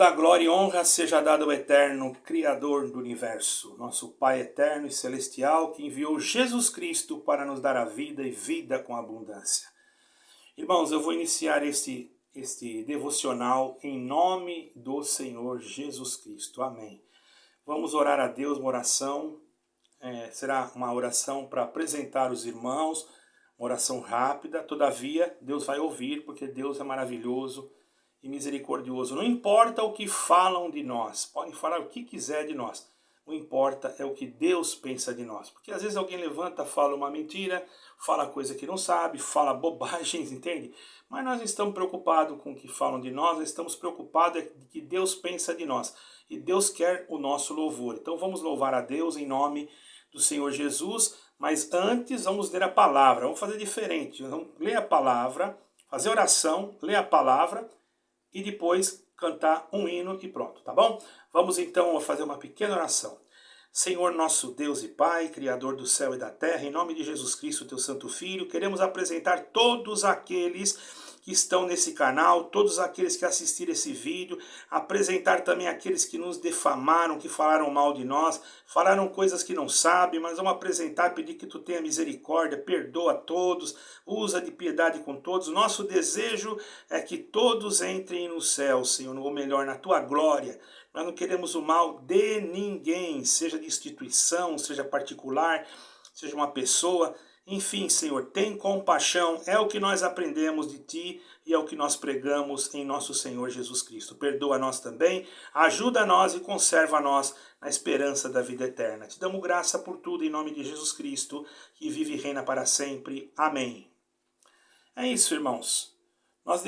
Toda a glória e honra seja dada ao eterno Criador do Universo, nosso Pai eterno e celestial, que enviou Jesus Cristo para nos dar a vida e vida com abundância. Irmãos, eu vou iniciar este devocional em nome do Senhor Jesus Cristo. Amém. Vamos orar a Deus, uma oração, será uma oração para apresentar os irmãos, uma oração rápida, todavia Deus vai ouvir, porque Deus é maravilhoso e misericordioso. Não importa o que falam de nós, podem falar o que quiser de nós, o que importa é o que Deus pensa de nós. Porque às vezes alguém levanta, fala uma mentira, fala coisa que não sabe, fala bobagens, entende? Mas nós não estamos preocupados com o que falam de nós estamos preocupados com o que Deus pensa de nós. E Deus quer o nosso louvor. Então vamos louvar a Deus em nome do Senhor Jesus, mas antes vamos ler a palavra. Vamos fazer diferente, vamos ler a palavra, fazer oração, ler a palavra e depois cantar um hino e pronto, tá bom? Vamos então fazer uma pequena oração. Senhor nosso Deus e Pai, Criador do céu e da terra, em nome de Jesus Cristo, teu santo Filho, queremos apresentar todos aqueles que estão nesse canal, todos aqueles que assistiram esse vídeo, apresentar também aqueles que nos defamaram, que falaram mal de nós, falaram coisas que não sabem, mas vamos apresentar, pedir que tu tenha misericórdia, perdoa todos, usa de piedade com todos. Nosso desejo é que todos entrem no céu, Senhor, ou melhor, na tua glória. Nós não queremos o mal de ninguém, seja de instituição, seja particular, seja uma pessoa. Enfim, Senhor, tem compaixão, é o que nós aprendemos de Ti e é o que nós pregamos em nosso Senhor Jesus Cristo. Perdoa nós também, ajuda nós e conserva nós na esperança da vida eterna. Te damos graça por tudo em nome de Jesus Cristo, que vive e reina para sempre. Amém. É isso, irmãos. Nós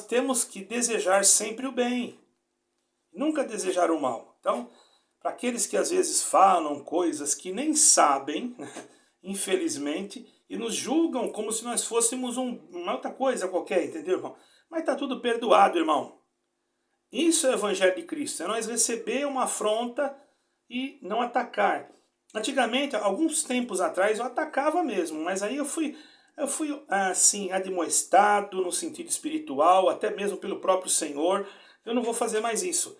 temos que desejar sempre o bem, nunca desejar o mal. Então, para aqueles que às vezes falam coisas que nem sabem, infelizmente, e nos julgam como se nós fôssemos uma outra coisa qualquer, entendeu, irmão? Mas está tudo perdoado, irmão. Isso é o Evangelho de Cristo, é nós receber uma afronta e não atacar. Antigamente, alguns tempos atrás, eu atacava mesmo, mas aí eu fui assim, admoestado no sentido espiritual, até mesmo pelo próprio Senhor. Eu não vou fazer mais isso.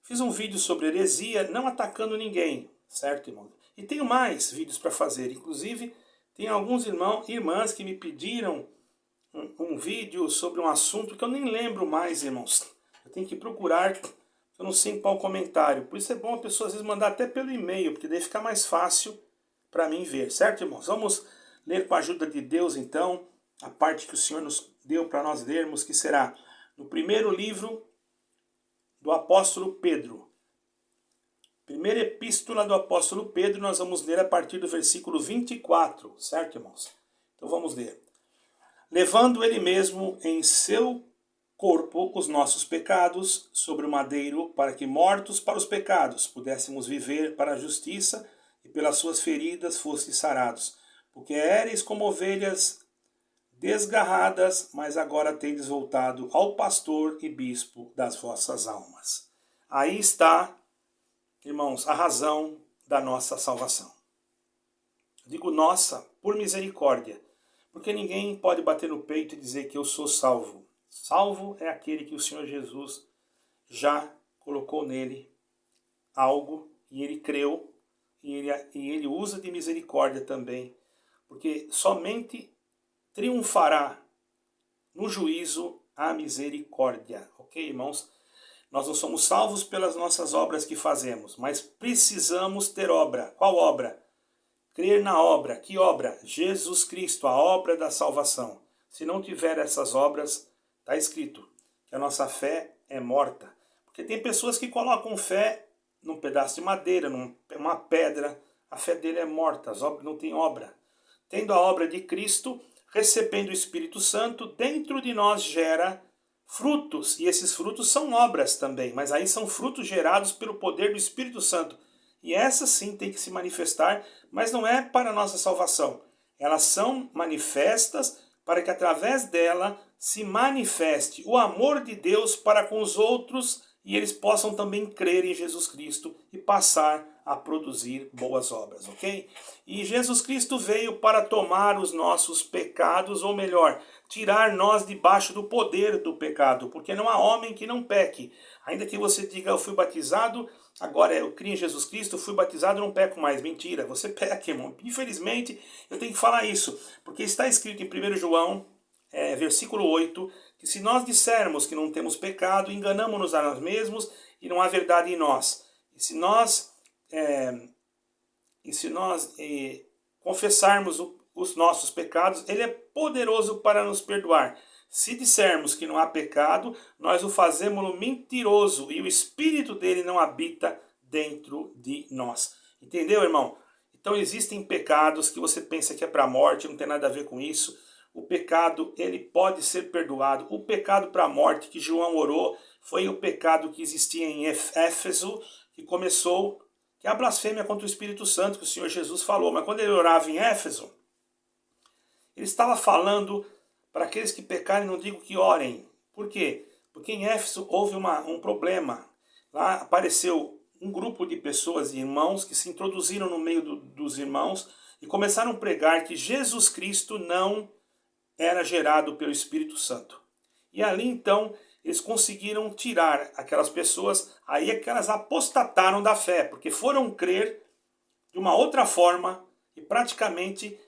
Fiz um vídeo sobre heresia, não atacando ninguém, certo, irmão? E tenho mais vídeos para fazer, inclusive tem alguns irmãos e irmãs que me pediram um vídeo sobre um assunto que eu nem lembro mais, irmãos. Eu tenho que procurar, eu não sei em qual comentário. Por isso é bom a pessoa às vezes mandar até pelo e-mail, porque daí fica mais fácil para mim ver, certo, irmãos? Vamos ler com a ajuda de Deus, então, a parte que o Senhor nos deu para nós lermos, que será no primeiro livro do apóstolo Pedro. Primeira epístola do apóstolo Pedro, nós vamos ler a partir do versículo 24, certo, irmãos? Então vamos ler. Levando ele mesmo em seu corpo os nossos pecados sobre o madeiro, para que mortos para os pecados pudéssemos viver para a justiça, e pelas suas feridas fostes sarados. Porque éreis como ovelhas desgarradas, mas agora tendes voltado ao pastor e bispo das vossas almas. Aí está, irmãos, a razão da nossa salvação. Digo nossa por misericórdia, porque ninguém pode bater no peito e dizer que eu sou salvo. Salvo é aquele que o Senhor Jesus já colocou nele algo e ele creu e ele usa de misericórdia também, porque somente triunfará no juízo a misericórdia. Ok, irmãos? Nós não somos salvos pelas nossas obras que fazemos, mas precisamos ter obra. Qual obra? Crer na obra. Que obra? Jesus Cristo, a obra da salvação. Se não tiver essas obras, está escrito que a nossa fé é morta. Porque tem pessoas que colocam fé num pedaço de madeira, numa pedra. A fé dele é morta, as obras não têm obra. Tendo a obra de Cristo, recebendo o Espírito Santo, dentro de nós gera frutos, e esses frutos são obras também, mas aí são frutos gerados pelo poder do Espírito Santo. E essas sim tem que se manifestar, mas não é para a nossa salvação. Elas são manifestas para que através dela se manifeste o amor de Deus para com os outros e eles possam também crer em Jesus Cristo e passar a produzir boas obras, ok? E Jesus Cristo veio para tomar os nossos pecados, ou melhor, tirar nós debaixo do poder do pecado, porque não há homem que não peque. Ainda que você diga, eu fui batizado, agora eu criei em Jesus Cristo, fui batizado, não peco mais. Mentira, você peca, irmão. Infelizmente, eu tenho que falar isso, porque está escrito em 1 João, versículo 8, que se nós dissermos que não temos pecado, enganamos-nos a nós mesmos e não há verdade em nós. E se nós confessarmos os nossos pecados, Ele é poderoso para nos perdoar. Se dissermos que não há pecado, nós o fazemos mentiroso e o Espírito dele não habita dentro de nós. Entendeu, irmão? Então existem pecados que você pensa que é para a morte, não tem nada a ver com isso. O pecado, ele pode ser perdoado. O pecado para a morte que João orou foi o pecado que existia em Éfeso, que começou, que é a blasfêmia contra o Espírito Santo, que o Senhor Jesus falou. Mas quando ele orava em Éfeso, ele estava falando para aqueles que pecarem, não digo que orem. Por quê? Porque em Éfeso houve um problema. Lá apareceu um grupo de pessoas e irmãos que se introduziram no meio dos irmãos e começaram a pregar que Jesus Cristo não era gerado pelo Espírito Santo. E ali então eles conseguiram tirar aquelas pessoas, aí é que elas apostataram da fé, porque foram crer de uma outra forma e praticamente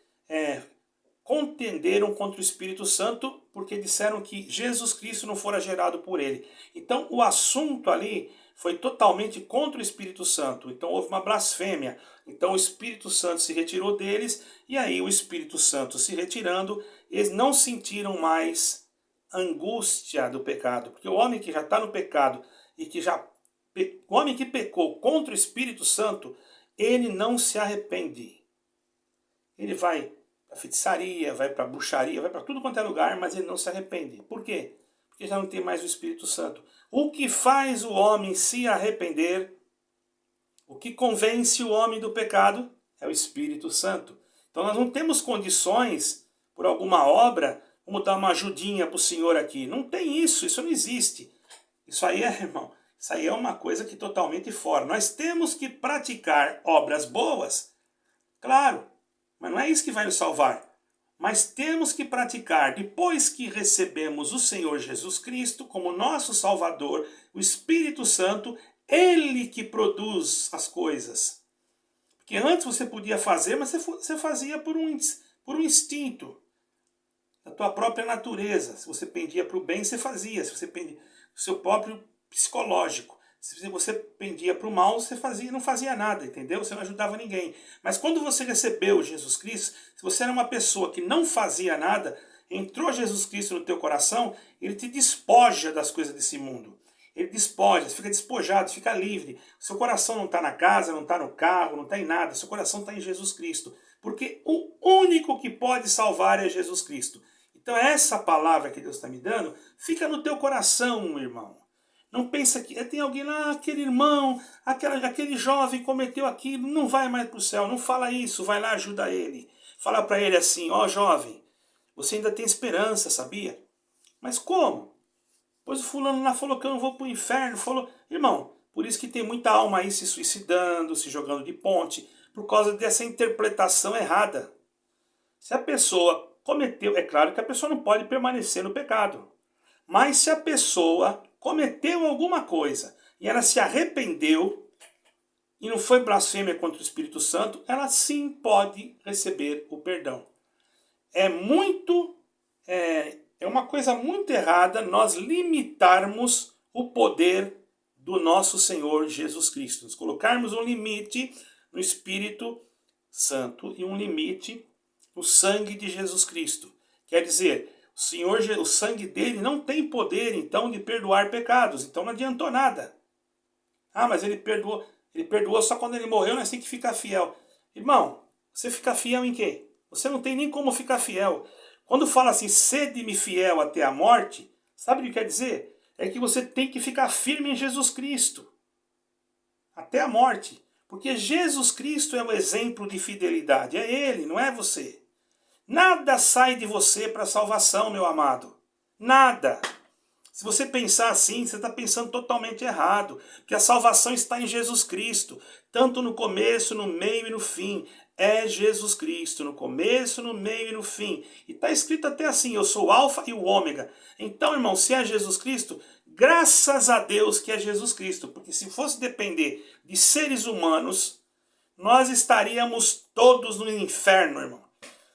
contenderam contra o Espírito Santo, porque disseram que Jesus Cristo não fora gerado por ele. Então o assunto ali foi totalmente contra o Espírito Santo. Então houve uma blasfêmia. Então o Espírito Santo se retirou deles, e aí o Espírito Santo se retirando, eles não sentiram mais angústia do pecado. Porque o homem que já está no pecado, e que o homem que pecou contra o Espírito Santo, ele não se arrepende. Ele vai para feitiçaria, vai para bruxaria, vai para tudo quanto é lugar, mas ele não se arrepende. Por quê? Porque já não tem mais o Espírito Santo. O que faz o homem se arrepender, o que convence o homem do pecado, é o Espírito Santo. Então nós não temos condições, por alguma obra, vamos dar uma ajudinha para o Senhor aqui. Não tem isso, isso não existe. Isso aí irmão, isso aí é uma coisa que totalmente fora. Nós temos que praticar obras boas, claro, mas não é isso que vai nos salvar. Mas temos que praticar, depois que recebemos o Senhor Jesus Cristo como nosso Salvador, o Espírito Santo, Ele que produz as coisas. Porque antes você podia fazer, mas você fazia por um instinto da tua própria natureza. Se você pendia para o bem, você fazia. Se você pendia o seu próprio psicológico. Se você pendia para o mal, você não fazia nada, entendeu? Você não ajudava ninguém. Mas quando você recebeu Jesus Cristo, se você era uma pessoa que não fazia nada, entrou Jesus Cristo no teu coração, Ele te despoja das coisas desse mundo. Ele despoja, você fica despojado, fica livre. Seu coração não está na casa, não está no carro, não está em nada. Seu coração está em Jesus Cristo. Porque o único que pode salvar é Jesus Cristo. Então essa palavra que Deus está me dando, fica no teu coração, irmão. Não pensa que tem alguém lá, aquele irmão, aquele jovem cometeu aquilo, não vai mais para o céu. Não fala isso, vai lá, ajuda ele. Fala para ele assim, ó jovem, você ainda tem esperança, sabia? Mas como? Pois o fulano lá falou que eu não vou para o inferno. Falou, irmão, por isso que tem muita alma aí se suicidando, se jogando de ponte, por causa dessa interpretação errada. Se a pessoa cometeu, é claro que a pessoa não pode permanecer no pecado. Mas se a pessoa cometeu alguma coisa e ela se arrependeu e não foi blasfêmia contra o Espírito Santo, ela sim pode receber o perdão. É uma coisa muito errada nós limitarmos o poder do nosso Senhor Jesus Cristo. Nós colocarmos um limite no Espírito Santo e um limite no sangue de Jesus Cristo. Quer dizer, o sangue dele não tem poder, então, de perdoar pecados. Então não adiantou nada. Ah, mas ele perdoou só quando ele morreu, nós temos que ficar fiel. Irmão, você fica fiel em quê? Você não tem nem como ficar fiel. Quando fala assim, sede-me fiel até a morte, sabe o que quer dizer? É que você tem que ficar firme em Jesus Cristo. Até a morte. Porque Jesus Cristo é o exemplo de fidelidade. É Ele, não é você. Nada sai de você para salvação, meu amado. Nada. Se você pensar assim, você está pensando totalmente errado, porque a salvação está em Jesus Cristo, tanto no começo, no meio e no fim. É Jesus Cristo, no começo, no meio e no fim. E está escrito até assim, eu sou o alfa e o ômega. Então, irmão, se é Jesus Cristo, graças a Deus que é Jesus Cristo, porque se fosse depender de seres humanos, nós estaríamos todos no inferno, irmão.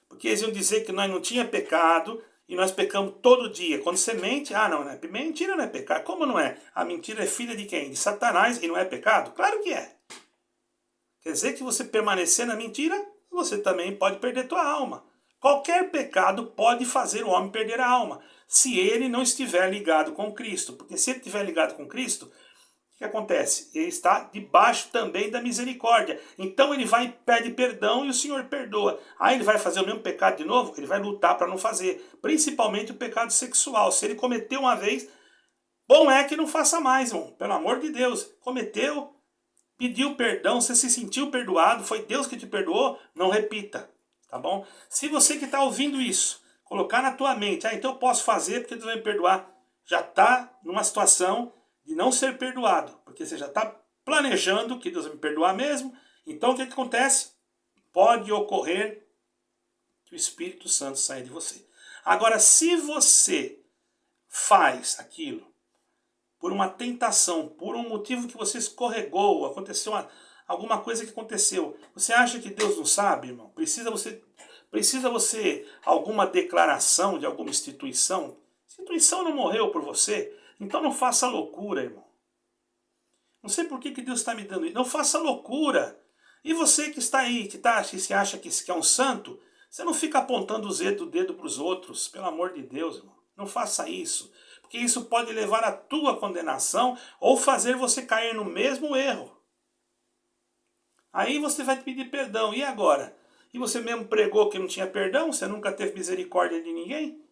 Porque eles iam dizer que nós não tinha pecado e nós pecamos todo dia. Quando você mente, não é mentira, não é pecado. Como não é? A mentira é filha de quem? De Satanás e não é pecado? Claro que é. Quer dizer que você permanecer na mentira, você também pode perder tua alma. Qualquer pecado pode fazer o homem perder a alma, se ele não estiver ligado com Cristo. Porque se ele estiver ligado com Cristo, o que acontece? Ele está debaixo também da misericórdia. Então ele vai e pede perdão e o Senhor perdoa. Aí ele vai fazer o mesmo pecado de novo? Ele vai lutar para não fazer. Principalmente o pecado sexual. Se ele cometeu uma vez, bom é que não faça mais, irmão. Pelo amor de Deus. Cometeu, pediu perdão, você se sentiu perdoado, foi Deus que te perdoou, não repita. Tá bom? Se você que está ouvindo isso, colocar na tua mente, então eu posso fazer porque Deus vai me perdoar. Já está numa situação de não ser perdoado, porque você já está planejando que Deus vai me perdoar mesmo. Então o que acontece? Pode ocorrer que o Espírito Santo saia de você. Agora, se você faz aquilo por uma tentação, por um motivo que você escorregou, aconteceu alguma coisa que aconteceu, você acha que Deus não sabe, irmão? Precisa você alguma declaração de alguma instituição? A instituição não morreu por você, então não faça loucura, irmão. Não sei por que Deus está me dando isso. Não faça loucura. E você que está aí, que se acha que é um santo, você não fica apontando o dedo para os outros. Pelo amor de Deus, irmão. Não faça isso. Porque isso pode levar à tua condenação ou fazer você cair no mesmo erro. Aí você vai pedir perdão. E agora? E você mesmo pregou que não tinha perdão? Você nunca teve misericórdia de ninguém?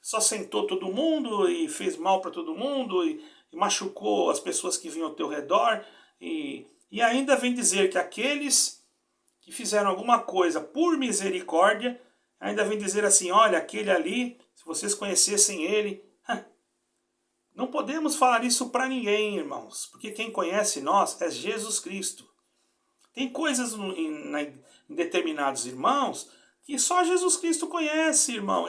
Só sentou todo mundo e fez mal para todo mundo e machucou as pessoas que vinham ao teu redor. E ainda vem dizer que aqueles que fizeram alguma coisa por misericórdia, ainda vem dizer assim, olha, aquele ali, se vocês conhecessem ele... Não podemos falar isso para ninguém, irmãos, porque quem conhece nós é Jesus Cristo. Tem coisas em determinados irmãos que só Jesus Cristo conhece, irmão.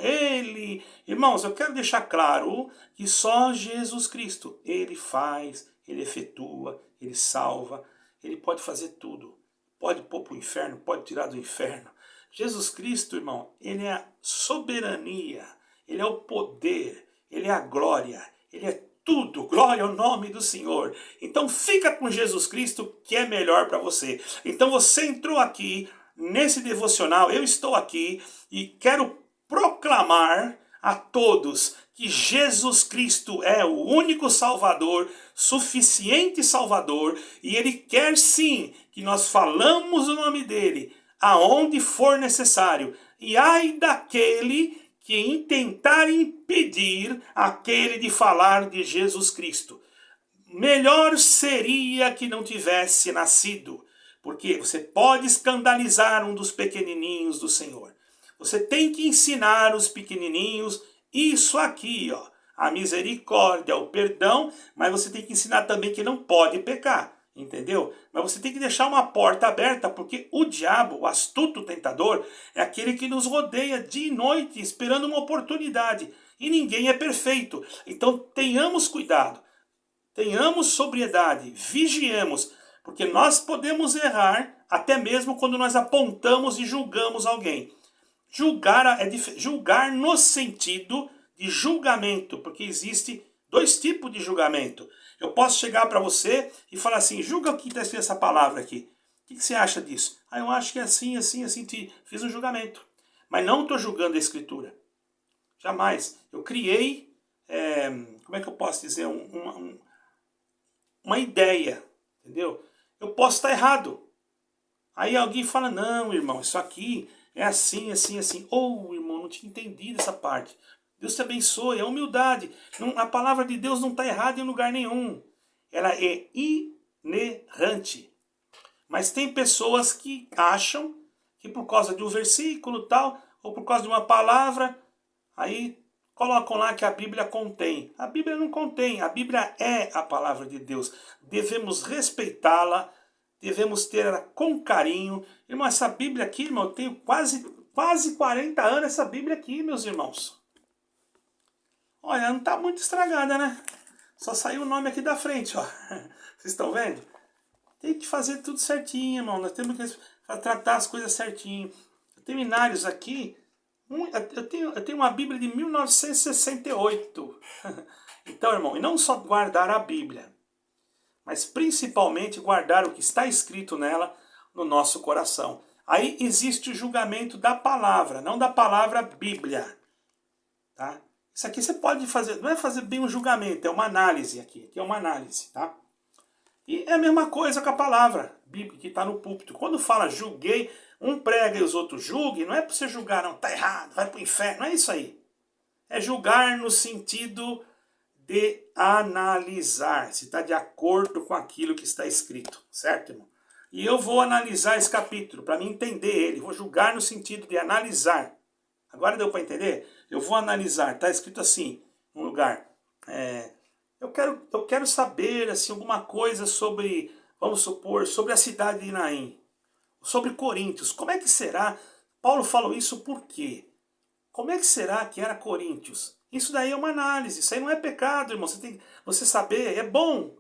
Irmãos, eu quero deixar claro que só Jesus Cristo, Ele faz, Ele efetua, Ele salva, Ele pode fazer tudo. Pode pôr para o inferno, pode tirar do inferno. Jesus Cristo, irmão, Ele é a soberania, Ele é o poder, Ele é a glória, Ele é tudo, glória ao nome do Senhor. Então fica com Jesus Cristo, que é melhor para você. Então você entrou aqui nesse devocional, eu estou aqui e quero proclamar a todos que Jesus Cristo é o único Salvador, suficiente Salvador, e Ele quer sim que nós falamos o nome dEle aonde for necessário. E ai daquele que intentar impedir aquele de falar de Jesus Cristo. Melhor seria que não tivesse nascido, porque você pode escandalizar um dos pequenininhos do Senhor. Você tem que ensinar os pequenininhos isso aqui, ó, a misericórdia, o perdão, mas você tem que ensinar também que não pode pecar, entendeu? Mas você tem que deixar uma porta aberta, porque o diabo, o astuto tentador, é aquele que nos rodeia dia e noite, esperando uma oportunidade, e ninguém é perfeito. Então tenhamos cuidado, tenhamos sobriedade, vigiemos, porque nós podemos errar até mesmo quando nós apontamos e julgamos alguém. Julgar no sentido de julgamento, porque existe dois tipos de julgamento. Eu posso chegar para você e falar assim, julga o que está escrito essa palavra aqui. O que você acha disso? Eu acho que é assim, assim, assim, fiz um julgamento. Mas não estou julgando a Escritura. Jamais. Eu criei, como é que eu posso dizer, uma ideia, entendeu? Eu posso estar errado. Aí alguém fala, não, irmão, isso aqui é assim, assim, assim. Irmão, não tinha entendido essa parte. Deus te abençoe, é humildade. A palavra de Deus não está errada em lugar nenhum. Ela é inerrante. Mas tem pessoas que acham que por causa de um versículo tal, ou por causa de uma palavra, aí colocam lá que a Bíblia contém. A Bíblia não contém, a Bíblia é a palavra de Deus. Devemos respeitá-la, devemos ter com carinho. Irmão, essa Bíblia aqui, irmão, eu tenho quase 40 anos essa Bíblia aqui, meus irmãos. Olha, não está muito estragada, né? Só saiu o nome aqui da frente, ó. Vocês estão vendo? Tem que fazer tudo certinho, irmão. Nós temos que tratar as coisas certinho. Terminários aqui, eu tenho uma Bíblia de 1968. Então, irmão, e não só guardar a Bíblia, mas principalmente guardar o que está escrito nela no nosso coração. Aí existe o julgamento da palavra, não da palavra Bíblia. Tá? Isso aqui você pode fazer, não é fazer bem um julgamento, é uma análise aqui. Aqui é uma análise, tá? E é a mesma coisa com a palavra Bíblia que está no púlpito. Quando fala julguei, um prega e os outros julguem, não é para você julgar, não, tá errado, vai para o inferno, não é isso aí. É julgar no sentido de analisar, se está de acordo com aquilo que está escrito, certo, irmão? E eu vou analisar esse capítulo, para mim entender ele, vou julgar no sentido de analisar. Agora deu para entender? Eu vou analisar, está escrito assim, num lugar, eu quero saber assim, alguma coisa sobre, vamos supor, sobre a cidade de Naim, sobre Coríntios. Como é que será? Paulo falou isso por quê? Como é que será que era Coríntios? Isso daí é uma análise, isso aí não é pecado, irmão. Você saber, é bom.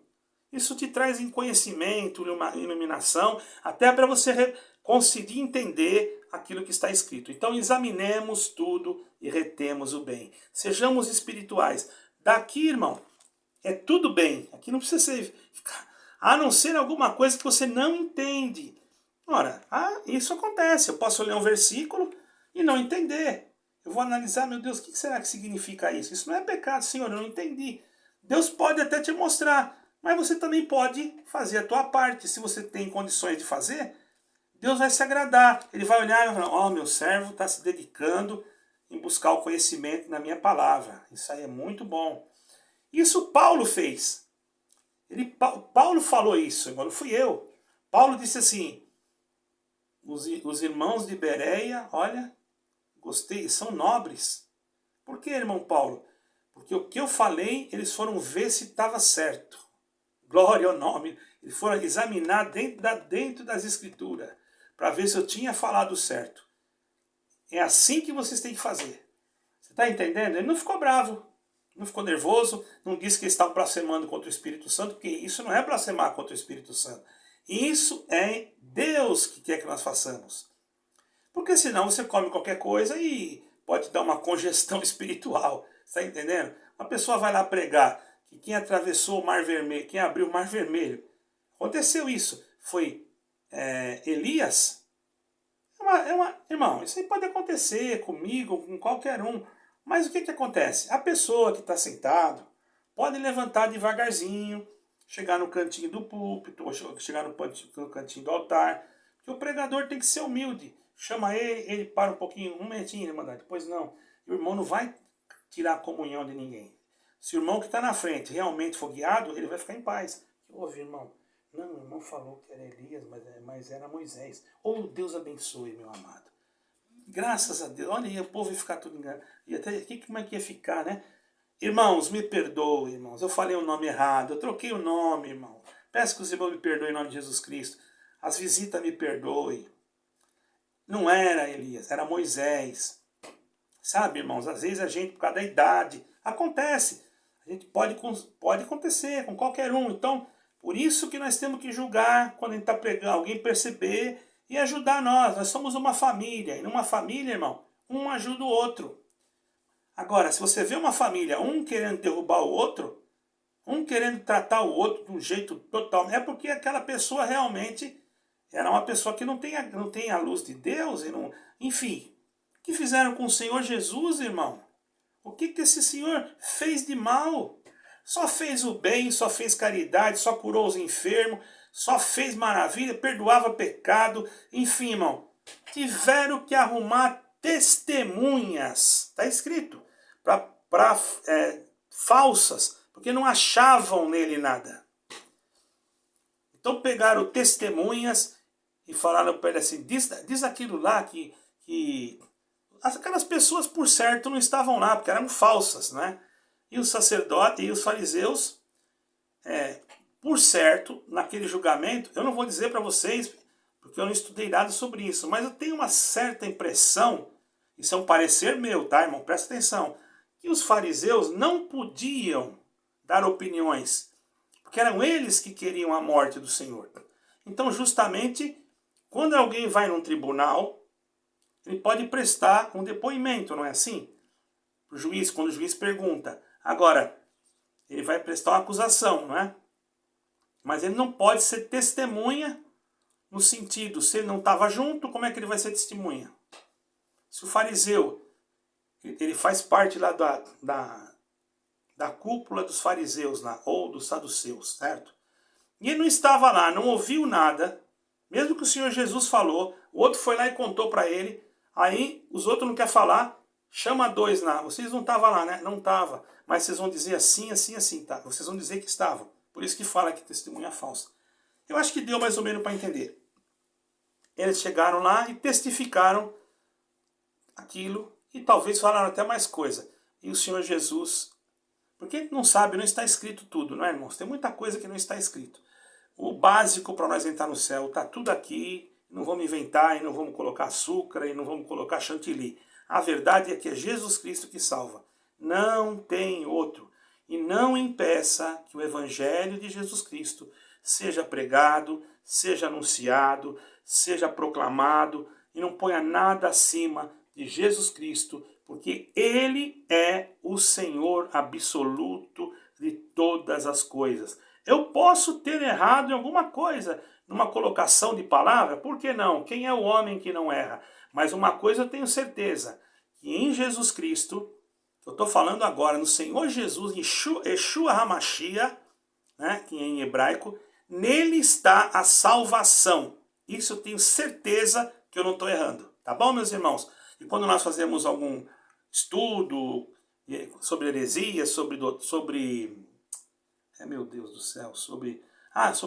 Isso te traz em conhecimento, iluminação, até para você conseguir entender aquilo que está escrito. Então examinemos tudo e retemos o bem. Sejamos espirituais. Daqui, irmão, é tudo bem. Aqui não precisa ficar, a não ser alguma coisa que você não entende. Ora, isso acontece. Eu posso ler um versículo e não entender. Eu vou analisar, meu Deus, o que será que significa isso? Isso não é pecado, Senhor, eu não entendi. Deus pode até te mostrar, mas você também pode fazer a tua parte. Se você tem condições de fazer, Deus vai se agradar. Ele vai olhar e vai falar, meu servo está se dedicando em buscar o conhecimento na minha palavra. Isso aí é muito bom. Isso Paulo fez. Paulo falou isso, não fui eu. Paulo disse assim, os irmãos de Bereia, olha, gostei, são nobres. Por que, irmão Paulo? Porque o que eu falei, eles foram ver se estava certo. Glória ao nome. Eles foram examinar dentro das escrituras, para ver se eu tinha falado certo. É assim que vocês têm que fazer. Você está entendendo? Ele não ficou bravo, não ficou nervoso, não disse que eles estavam blasfemando contra o Espírito Santo, porque isso não é blasfemar contra o Espírito Santo. Isso é Deus que quer que nós façamos. Porque senão você come qualquer coisa e pode dar uma congestão espiritual. Está entendendo? Uma pessoa vai lá pregar que quem atravessou o Mar Vermelho, quem abriu o Mar Vermelho, aconteceu isso, foi Elias. Irmão, isso aí pode acontecer comigo, com qualquer um. Mas o que acontece? A pessoa que está sentado pode levantar devagarzinho, chegar no cantinho do púlpito, ou chegar no cantinho do altar, que o pregador tem que ser humilde. Chama ele para um pouquinho, um momentinho, irmandade. Depois não. O irmão não vai tirar a comunhão de ninguém. Se o irmão que está na frente realmente for guiado, ele vai ficar em paz. Ouve, irmão. Não, o irmão falou que era Elias, mas era Moisés. Ou Deus abençoe, meu amado. Graças a Deus. Olha aí, o povo ia ficar tudo enganado. E até aqui como é que ia ficar, né? Irmãos, me perdoem, irmãos. Eu falei o nome errado. Eu troquei o nome, irmão. Peço que os irmãos me perdoem em nome de Jesus Cristo. As visitas me perdoem. Não era Elias, era Moisés. Sabe, irmãos, às vezes a gente, por causa da idade, acontece. A gente pode acontecer com qualquer um. Então, por isso que nós temos que julgar quando a gente está pregando, alguém perceber e ajudar nós. Nós somos uma família. E numa família, irmão, um ajuda o outro. Agora, se você vê uma família, um querendo derrubar o outro, um querendo tratar o outro de um jeito total, é porque aquela pessoa realmente era uma pessoa que não tem a luz de Deus. E não, enfim, o que fizeram com o Senhor Jesus, irmão? O que esse Senhor fez de mal? Só fez o bem, só fez caridade, só curou os enfermos, só fez maravilha, perdoava pecado. Enfim, irmão, tiveram que arrumar testemunhas, está escrito, para falsas, porque não achavam nele nada. Então pegaram testemunhas e falaram para ele assim, diz aquilo lá que aquelas pessoas, por certo, não estavam lá, porque eram falsas, né? E os sacerdotes e os fariseus, por certo, naquele julgamento, eu não vou dizer para vocês, porque eu não estudei nada sobre isso, mas eu tenho uma certa impressão, isso é um parecer meu, tá, irmão? Presta atenção, que os fariseus não podiam dar opiniões, porque eram eles que queriam a morte do Senhor. Então, justamente, quando alguém vai num tribunal, ele pode prestar um depoimento, não é assim? O juiz, quando o juiz pergunta. Agora, ele vai prestar uma acusação, não é? Mas ele não pode ser testemunha no sentido, se ele não estava junto, como é que ele vai ser testemunha? Se o fariseu, ele faz parte lá da cúpula dos fariseus, lá, ou dos saduceus, certo? E ele não estava lá, não ouviu nada, mesmo que o Senhor Jesus falou, o outro foi lá e contou para ele, aí os outros não querem falar, chama dois lá, vocês não estavam lá, né? Não estava, mas vocês vão dizer assim, assim, assim, tá? Vocês vão dizer que estavam, por isso que fala que testemunha falsa. Eu acho que deu mais ou menos para entender. Eles chegaram lá e testificaram aquilo, e talvez falaram até mais coisa. E o Senhor Jesus, porque não sabe, não está escrito tudo, não é, irmãos? Tem muita coisa que não está escrito. O básico para nós entrar no céu está tudo aqui, não vamos inventar, e não vamos colocar açúcar, e não vamos colocar chantilly. A verdade é que é Jesus Cristo que salva. Não tem outro. E não impeça que o Evangelho de Jesus Cristo seja pregado, seja anunciado, seja proclamado, e não ponha nada acima de Jesus Cristo, porque Ele é o Senhor absoluto de todas as coisas. Eu posso ter errado em alguma coisa, numa colocação de palavra, por que não? Quem é o homem que não erra? Mas uma coisa eu tenho certeza, que em Jesus Cristo, eu estou falando agora no Senhor Jesus, Yeshua HaMashiach, né, que é em hebraico, nele está a salvação. Isso eu tenho certeza que eu não estou errando. Tá bom, meus irmãos? E quando nós fazemos algum estudo sobre heresia, sobre meu Deus do céu, sobre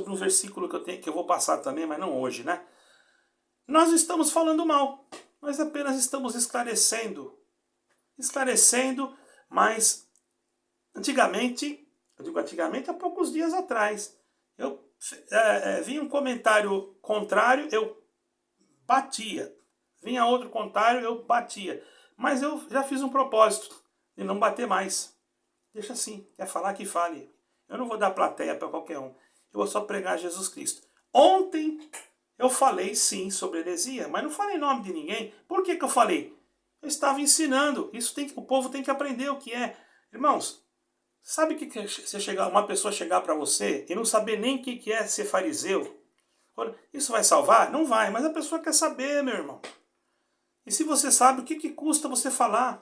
um versículo que eu vou passar também, mas não hoje, né? Nós não estamos falando mal, nós apenas estamos esclarecendo, mas antigamente, eu digo antigamente, há poucos dias atrás, eu vinha um comentário contrário, eu batia. Vinha outro contrário, eu batia. Mas eu já fiz um propósito de não bater mais. Deixa assim, quer falar que fale. Eu não vou dar plateia para qualquer um. Eu vou só pregar Jesus Cristo. Ontem eu falei sim sobre heresia, mas não falei nome de ninguém. Por que eu falei? Eu estava ensinando. O povo tem que aprender o que é. Irmãos, sabe o que é uma pessoa chegar para você e não saber nem o que é ser fariseu? Isso vai salvar? Não vai, mas a pessoa quer saber, meu irmão. E se você sabe, o que custa você falar?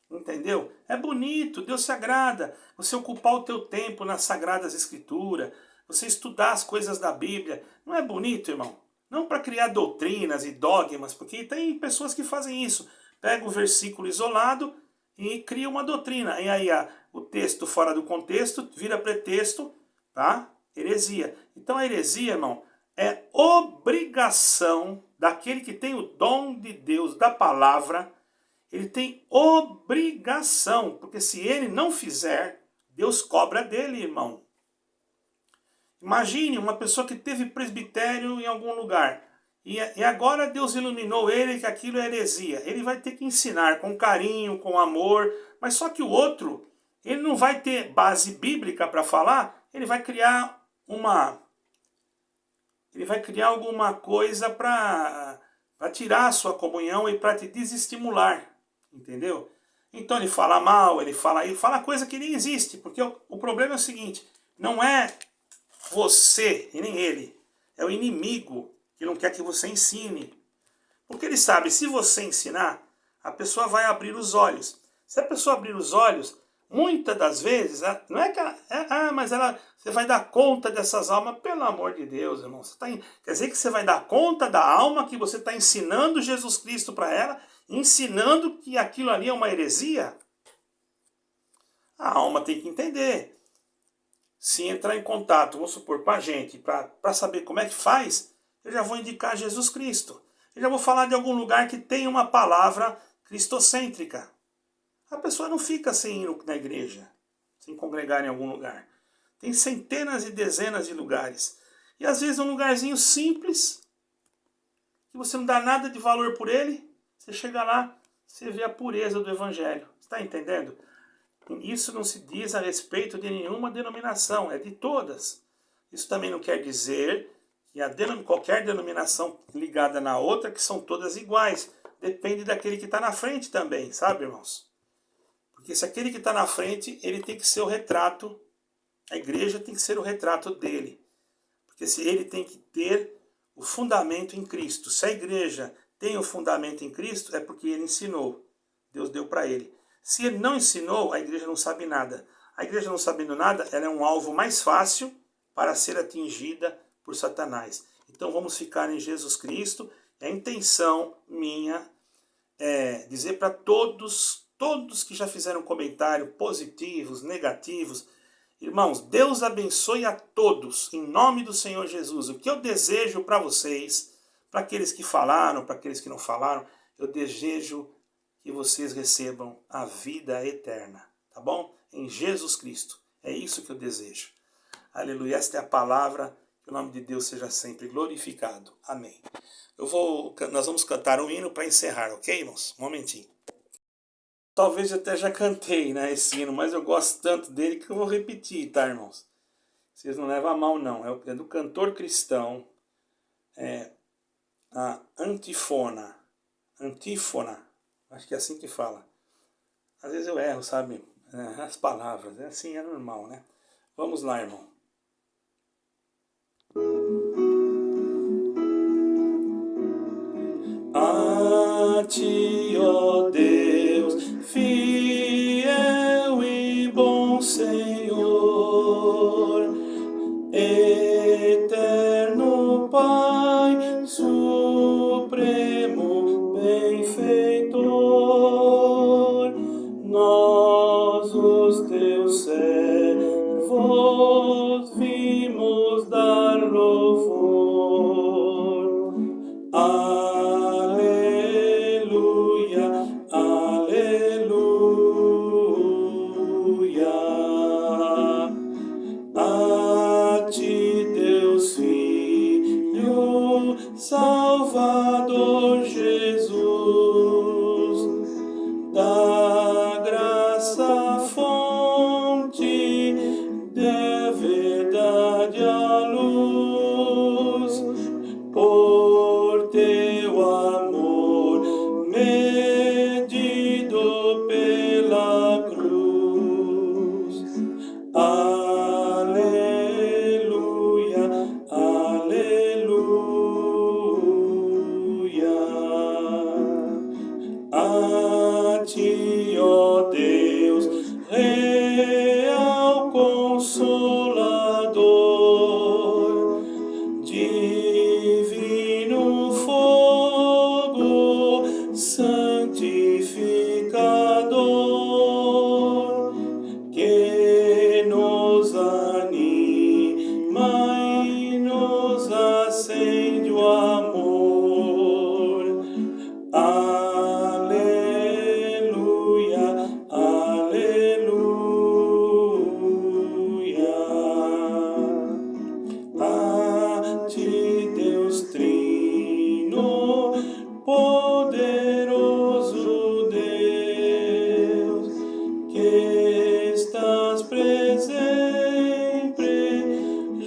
Entendeu? É bonito, Deus se agrada. Você ocupar o teu tempo nas Sagradas Escrituras, você estudar as coisas da Bíblia. Não é bonito, irmão? Não para criar doutrinas e dogmas, porque tem pessoas que fazem isso. Pega o versículo isolado e cria uma doutrina. E aí o texto fora do contexto vira pretexto, tá? Heresia. Então a heresia, irmão, é obrigação daquele que tem o dom de Deus, da palavra. Ele tem obrigação, porque se ele não fizer, Deus cobra dele, irmão. Imagine uma pessoa que teve presbitério em algum lugar, e agora Deus iluminou ele que aquilo é heresia. Ele vai ter que ensinar com carinho, com amor, mas só que o outro, ele não vai ter base bíblica para falar, ele vai criar alguma coisa para tirar a sua comunhão e para te desestimular. Entendeu? Então ele fala mal, ele fala coisa que nem existe, porque o problema é o seguinte, não é você e nem ele, é o inimigo que não quer que você ensine. Porque ele sabe, se você ensinar, a pessoa vai abrir os olhos. Se a pessoa abrir os olhos, muitas das vezes, não é que você vai dar conta dessas almas, pelo amor de Deus, irmão. Quer dizer que você vai dar conta da alma que você está ensinando Jesus Cristo para ela, ensinando que aquilo ali é uma heresia? A alma tem que entender. Se entrar em contato, vamos supor, com a gente, para saber como é que faz, eu já vou indicar Jesus Cristo. Eu já vou falar de algum lugar que tem uma palavra cristocêntrica, a pessoa não fica sem ir na igreja, sem congregar em algum lugar. Tem centenas e dezenas de lugares. E às vezes um lugarzinho simples, que você não dá nada de valor por ele, você chega lá, você vê a pureza do evangelho. Está entendendo? Isso não se diz a respeito de nenhuma denominação, é de todas. Isso também não quer dizer que qualquer denominação ligada na outra, que são todas iguais. Depende daquele que está na frente também, sabe, irmãos? Porque se aquele que está na frente, ele tem que ser o retrato, a igreja tem que ser o retrato dele. Porque se ele tem que ter o fundamento em Cristo. Se a igreja tem o fundamento em Cristo, é porque ele ensinou. Deus deu para ele. Se ele não ensinou, a igreja não sabe nada. A igreja não sabendo nada, ela é um alvo mais fácil para ser atingida por Satanás. Então vamos ficar em Jesus Cristo. A intenção minha é dizer para todos que já fizeram comentário, positivos, negativos, irmãos, Deus abençoe a todos, em nome do Senhor Jesus. O que eu desejo para vocês, para aqueles que falaram, para aqueles que não falaram, eu desejo que vocês recebam a vida eterna, tá bom? Em Jesus Cristo. É isso que eu desejo. Aleluia. Esta é a palavra. Que o nome de Deus seja sempre glorificado. Amém. Nós vamos cantar um hino para encerrar, ok, irmãos? Um momentinho. Talvez eu até já cantei, né, esse hino, mas eu gosto tanto dele que eu vou repetir, tá, irmãos? Vocês não levam a mal, não. É do cantor cristão, a antífona. Antífona. Acho que é assim que fala. Às vezes eu erro, sabe? As palavras. É assim, é normal, né? Vamos lá, irmão. A ti, ó Deus, fiel e bom Senhor, eterno Pai, supremo benfeitor, nós os teus servos vimos dar louvor. Aleluia, aleluia. A ti, Deus Filho, Salvador Jesus, da graça fonte, da verdade a luz, por teu amor medido pela cruz. Aleluia, aleluia. A ti, ó Deus, real Consolador, divino fogo santificador, que nos anima e nos acende o amor. Aleluia, aleluia. A ti, Deus Trino, poderoso Deus, que estás presente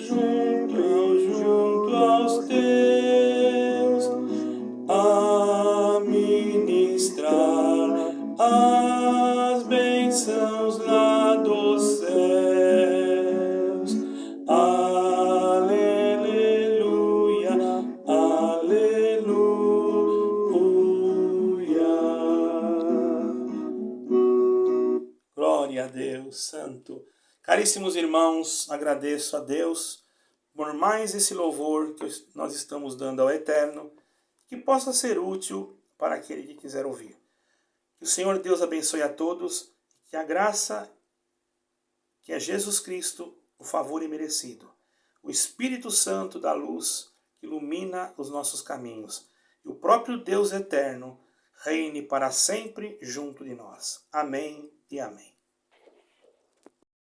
junto aos teus, a ministrar as bênçãos lá dos céus. Aleluia, aleluia. Glória a Deus Santo. Caríssimos irmãos, agradeço a Deus por mais esse louvor que nós estamos dando ao Eterno, que possa ser útil para aquele que quiser ouvir. Que o Senhor Deus abençoe a todos, que a graça, que é Jesus Cristo, o favor imerecido, o Espírito Santo da luz, que ilumina os nossos caminhos, e o próprio Deus eterno reine para sempre junto de nós. Amém e amém.